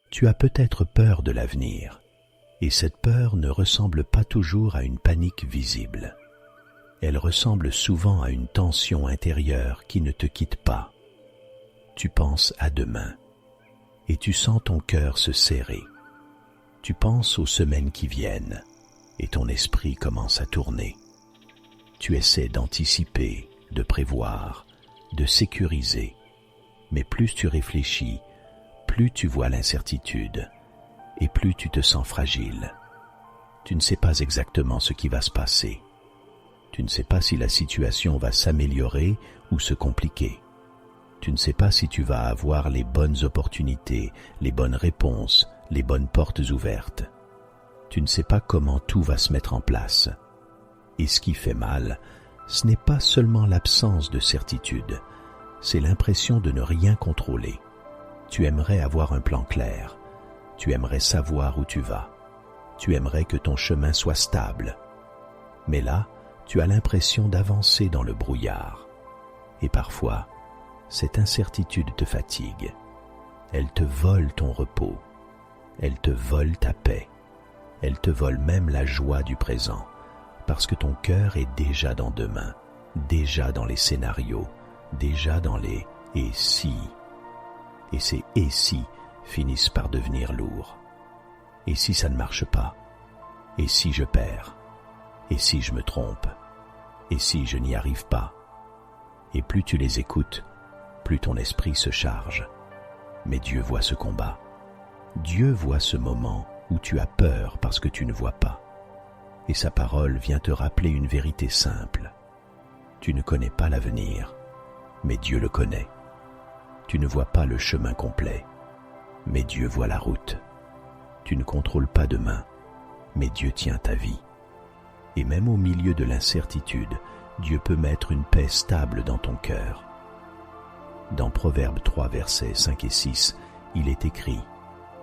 Tu as peut-être peur de l'avenir, et cette peur ne ressemble pas toujours à une panique visible. Elle ressemble souvent à une tension intérieure qui ne te quitte pas. Tu penses à demain, et tu sens ton cœur se serrer. Tu penses aux semaines qui viennent, et ton esprit commence à tourner. Tu essaies d'anticiper, de prévoir, de sécuriser, mais plus tu réfléchis, plus tu vois l'incertitude, et plus tu te sens fragile. Tu ne sais pas exactement ce qui va se passer. Tu ne sais pas si la situation va s'améliorer ou se compliquer. Tu ne sais pas si tu vas avoir les bonnes opportunités, les bonnes réponses, les bonnes portes ouvertes. Tu ne sais pas comment tout va se mettre en place. Et ce qui fait mal, ce n'est pas seulement l'absence de certitude, c'est l'impression de ne rien contrôler. Tu aimerais avoir un plan clair, tu aimerais savoir où tu vas, tu aimerais que ton chemin soit stable. Mais là, tu as l'impression d'avancer dans le brouillard. Et parfois, cette incertitude te fatigue. Elle te vole ton repos. Elle te vole ta paix. Elle te vole même la joie du présent, parce que ton cœur est déjà dans demain, déjà dans les scénarios, déjà dans les « et si ». Et ces « et si » finissent par devenir lourds. Et si ça ne marche pas? Et si je perds? Et si je me trompe? Et si je n'y arrive pas? Et plus tu les écoutes, plus ton esprit se charge. Mais Dieu voit ce combat. Dieu voit ce moment où tu as peur parce que tu ne vois pas. Et sa parole vient te rappeler une vérité simple. Tu ne connais pas l'avenir, mais Dieu le connaît. Tu ne vois pas le chemin complet, mais Dieu voit la route. Tu ne contrôles pas demain, mais Dieu tient ta vie. Et même au milieu de l'incertitude, Dieu peut mettre une paix stable dans ton cœur. Dans Proverbes 3, versets 5 et 6, il est écrit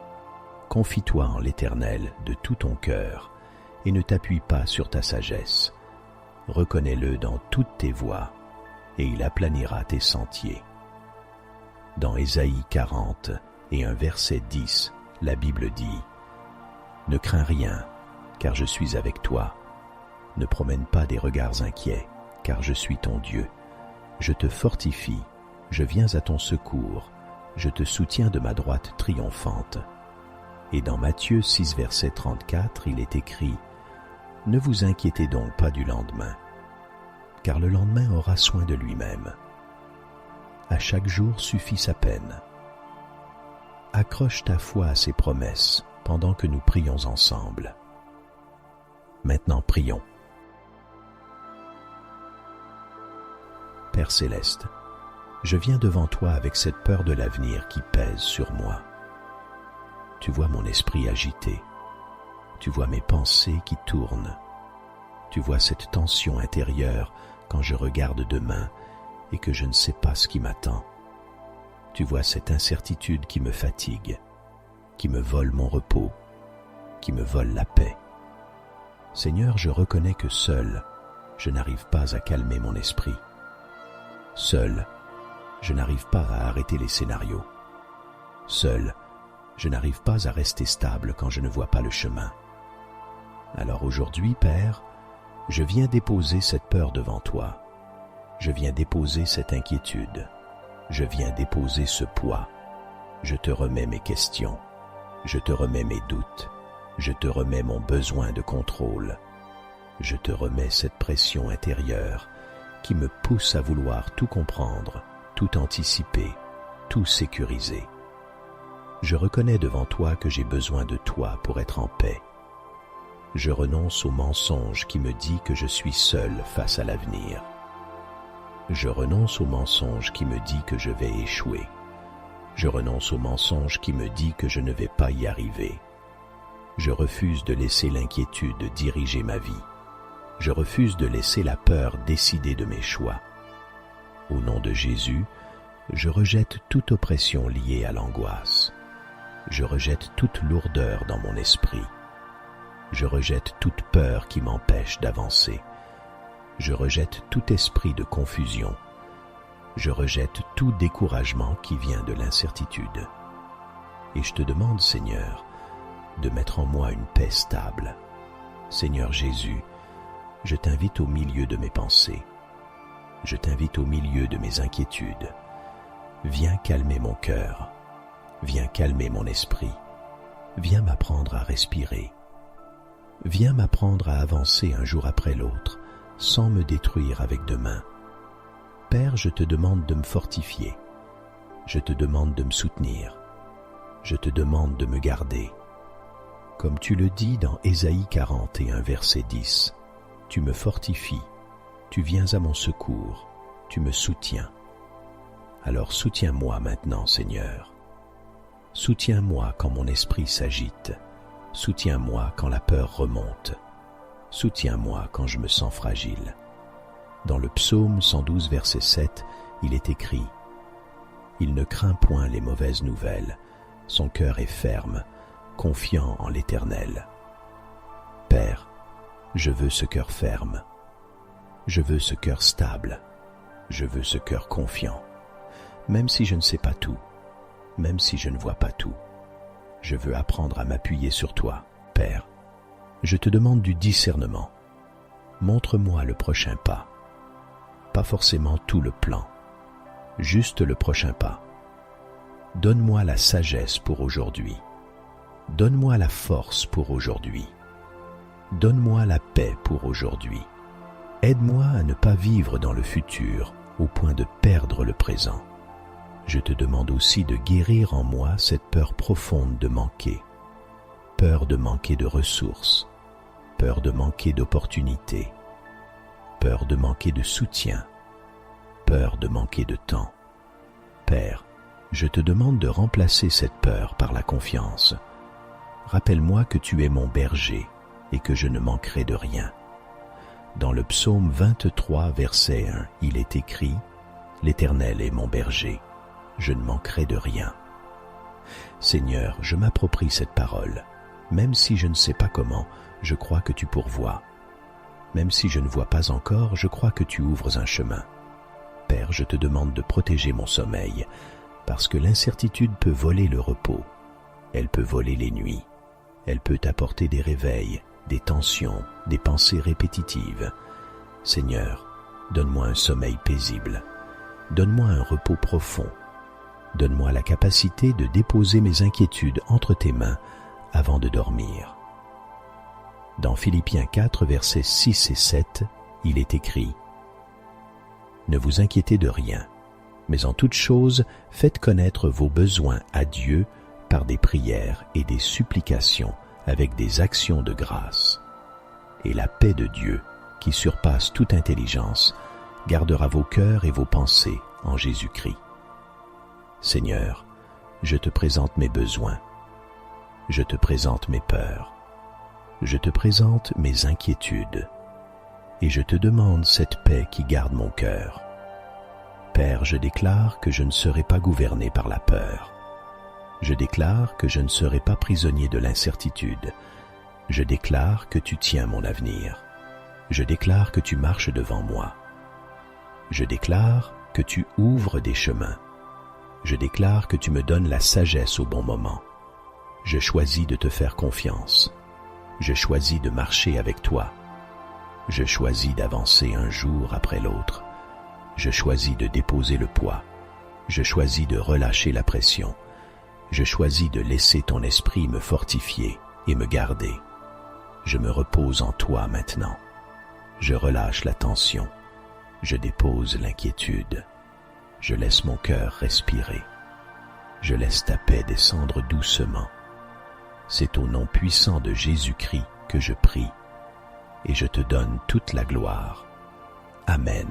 « Confie-toi en l'Éternel de tout ton cœur et ne t'appuie pas sur ta sagesse. Reconnais-le dans toutes tes voies et il aplanira tes sentiers. » Dans Ésaïe 40 et un verset 10, la Bible dit « Ne crains rien, car je suis avec toi. Ne promène pas des regards inquiets, car je suis ton Dieu. Je te fortifie, je viens à ton secours, je te soutiens de ma droite triomphante. » Et dans Matthieu 6, verset 34, il est écrit « Ne vous inquiétez donc pas du lendemain, car le lendemain aura soin de lui-même. À chaque jour suffit sa peine. » Accroche ta foi à ses promesses pendant que nous prions ensemble. Maintenant prions. Père Céleste, je viens devant toi avec cette peur de l'avenir qui pèse sur moi. Tu vois mon esprit agité. Tu vois mes pensées qui tournent. Tu vois cette tension intérieure quand je regarde demain et que je ne sais pas ce qui m'attend. Tu vois cette incertitude qui me fatigue, qui me vole mon repos, qui me vole la paix. Seigneur, je reconnais que seul, je n'arrive pas à calmer mon esprit. Seul, je n'arrive pas à arrêter les scénarios. Seul, je n'arrive pas à rester stable quand je ne vois pas le chemin. Alors aujourd'hui, Père, je viens déposer cette peur devant toi. Je viens déposer cette inquiétude. Je viens déposer ce poids. Je te remets mes questions. Je te remets mes doutes. Je te remets mon besoin de contrôle. Je te remets cette pression intérieure qui me pousse à vouloir tout comprendre, tout anticiper, tout sécuriser. Je reconnais devant toi que j'ai besoin de toi pour être en paix. Je renonce au mensonge qui me dit que je suis seul face à l'avenir. Je renonce au mensonge qui me dit que je vais échouer. Je renonce au mensonge qui me dit que je ne vais pas y arriver. Je refuse de laisser l'inquiétude diriger ma vie. Je refuse de laisser la peur décider de mes choix. Au nom de Jésus, je rejette toute oppression liée à l'angoisse. Je rejette toute lourdeur dans mon esprit. Je rejette toute peur qui m'empêche d'avancer. Je rejette tout esprit de confusion. Je rejette tout découragement qui vient de l'incertitude. et je te demande, Seigneur, de mettre en moi une paix stable. Seigneur Jésus, je t'invite au milieu de mes pensées. Je t'invite au milieu de mes inquiétudes. Viens calmer mon cœur. Viens calmer mon esprit. Viens m'apprendre à respirer. Viens m'apprendre à avancer un jour après l'autre, sans me détruire avec demain. Père, je te demande de me fortifier. Je te demande de me soutenir. Je te demande de me garder. Comme tu le dis dans Ésaïe 41, verset 10, tu me fortifies, tu viens à mon secours, tu me soutiens. Alors soutiens-moi maintenant, Seigneur. Soutiens-moi quand mon esprit s'agite. Soutiens-moi quand la peur remonte. Soutiens-moi quand je me sens fragile. Dans le psaume 112, verset 7, il est écrit « Il ne craint point les mauvaises nouvelles, son cœur est ferme, confiant en l'Éternel. » Père, je veux ce cœur ferme. Je veux ce cœur stable. Je veux ce cœur confiant. Même si je ne sais pas tout, même si je ne vois pas tout, je veux apprendre à m'appuyer sur toi, Père. Je te demande du discernement. Montre-moi le prochain pas. Pas forcément tout le plan, juste le prochain pas. Donne-moi la sagesse pour aujourd'hui. Donne-moi la force pour aujourd'hui. Donne-moi la paix pour aujourd'hui. Aide-moi à ne pas vivre dans le futur au point de perdre le présent. Je te demande aussi de guérir en moi cette peur profonde de manquer. Peur de manquer de ressources, peur de manquer d'opportunités, peur de manquer de soutien, peur de manquer de temps. Père, je te demande de remplacer cette peur par la confiance. Rappelle-moi que tu es mon berger et que je ne manquerai de rien. Dans le psaume 23, verset 1, il est écrit « L'Éternel est mon berger, je ne manquerai de rien. » Seigneur, je m'approprie cette parole. Même si je ne sais pas comment, je crois que tu pourvois. Même si je ne vois pas encore, je crois que tu ouvres un chemin. Père, je te demande de protéger mon sommeil, parce que l'incertitude peut voler le repos. Elle peut voler les nuits. Elle peut apporter des réveils, des tensions, des pensées répétitives. Seigneur, donne-moi un sommeil paisible. Donne-moi un repos profond. Donne-moi la capacité de déposer mes inquiétudes entre tes mains avant de dormir. Dans Philippiens 4, versets 6 et 7, il est écrit « Ne vous inquiétez de rien, mais en toute chose, faites connaître vos besoins à Dieu par des prières et des supplications avec des actions de grâce. Et la paix de Dieu, qui surpasse toute intelligence, gardera vos cœurs et vos pensées en Jésus-Christ. » Seigneur, je te présente mes besoins. Je te présente mes peurs. Je te présente mes inquiétudes. Et je te demande cette paix qui garde mon cœur. Père, je déclare que je ne serai pas gouverné par la peur. Je déclare que je ne serai pas prisonnier de l'incertitude. Je déclare que tu tiens mon avenir. Je déclare que tu marches devant moi. Je déclare que tu ouvres des chemins. Je déclare que tu me donnes la sagesse au bon moment. Je choisis de te faire confiance. Je choisis de marcher avec toi. Je choisis d'avancer un jour après l'autre. Je choisis de déposer le poids. Je choisis de relâcher la pression. Je choisis de laisser ton esprit me fortifier et me garder. Je me repose en toi maintenant. Je relâche la tension. Je dépose l'inquiétude. Je laisse mon cœur respirer. Je laisse ta paix descendre doucement. C'est au nom puissant de Jésus-Christ que je prie et je te donne toute la gloire. Amen.